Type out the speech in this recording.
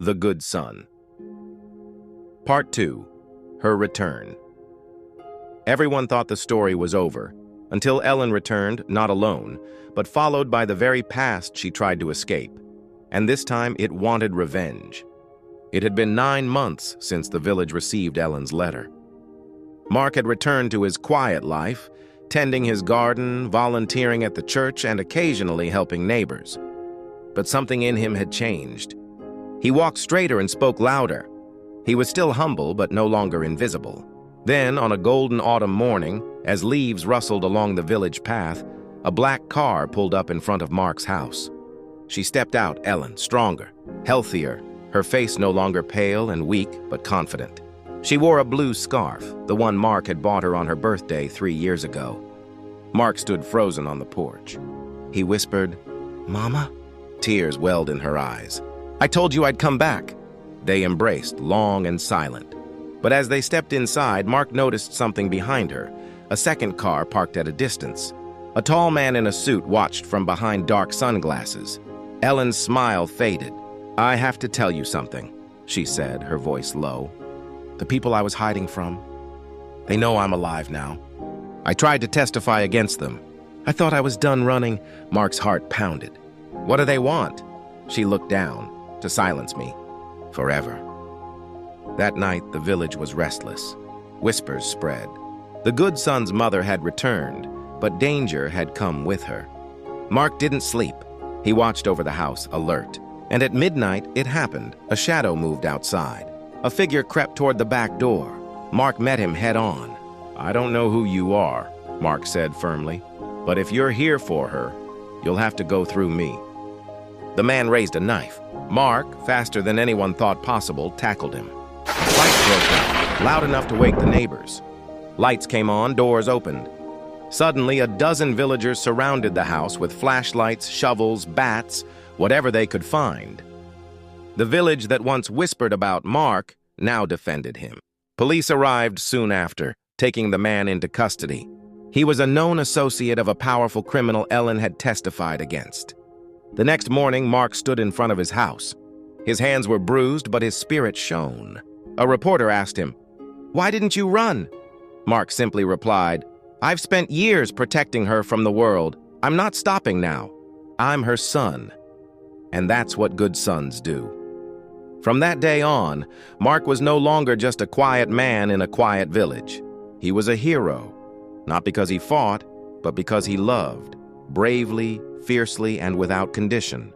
The Good Son. Part 2. Her Return. Everyone thought the story was over, until Ellen returned, not alone, but followed by the very past she tried to escape. And this time it wanted revenge. It had been 9 months since the village received Ellen's letter. Mark had returned to his quiet life, tending his garden, volunteering at the church, and occasionally helping neighbors. But something in him had changed. He walked straighter and spoke louder. He was still humble, but no longer invisible. Then, on a golden autumn morning, as leaves rustled along the village path, a black car pulled up in front of Mark's house. She stepped out, Ellen, stronger, healthier, her face no longer pale and weak, but confident. She wore a blue scarf, the one Mark had bought her on her birthday 3 years ago. Mark stood frozen on the porch. He whispered, "Mama?" Tears welled in her eyes. "I told you I'd come back." They embraced, long and silent. But as they stepped inside, Mark noticed something behind her, a second car parked at a distance. A tall man in a suit watched from behind dark sunglasses. Ellen's smile faded. "I have to tell you something," she said, her voice low. "The people I was hiding from, they know I'm alive now. I tried to testify against them. I thought I was done running." Mark's heart pounded. "What do they want?" She looked down, to silence me. "Forever." That night, the village was restless. Whispers spread. The good son's mother had returned, but danger had come with her. Mark didn't sleep. He watched over the house, alert. And at midnight, it happened. A shadow moved outside. A figure crept toward the back door. Mark met him head on. "I don't know who you are," Mark said firmly, "but if you're here for her, you'll have to go through me." The man raised a knife. Mark, faster than anyone thought possible, tackled him. Lights broke out, loud enough to wake the neighbors. Lights came on, doors opened. Suddenly, a dozen villagers surrounded the house with flashlights, shovels, bats, whatever they could find. The village that once whispered about Mark now defended him. Police arrived soon after, taking the man into custody. He was a known associate of a powerful criminal Ellen had testified against. The next morning, Mark stood in front of his house. His hands were bruised, but his spirit shone. A reporter asked him, "Why didn't you run?" Mark simply replied, "I've spent years protecting her from the world. I'm not stopping now. I'm her son." And that's what good sons do. From that day on, Mark was no longer just a quiet man in a quiet village. He was a hero, not because he fought, but because he loved, bravely, fiercely, and without condition.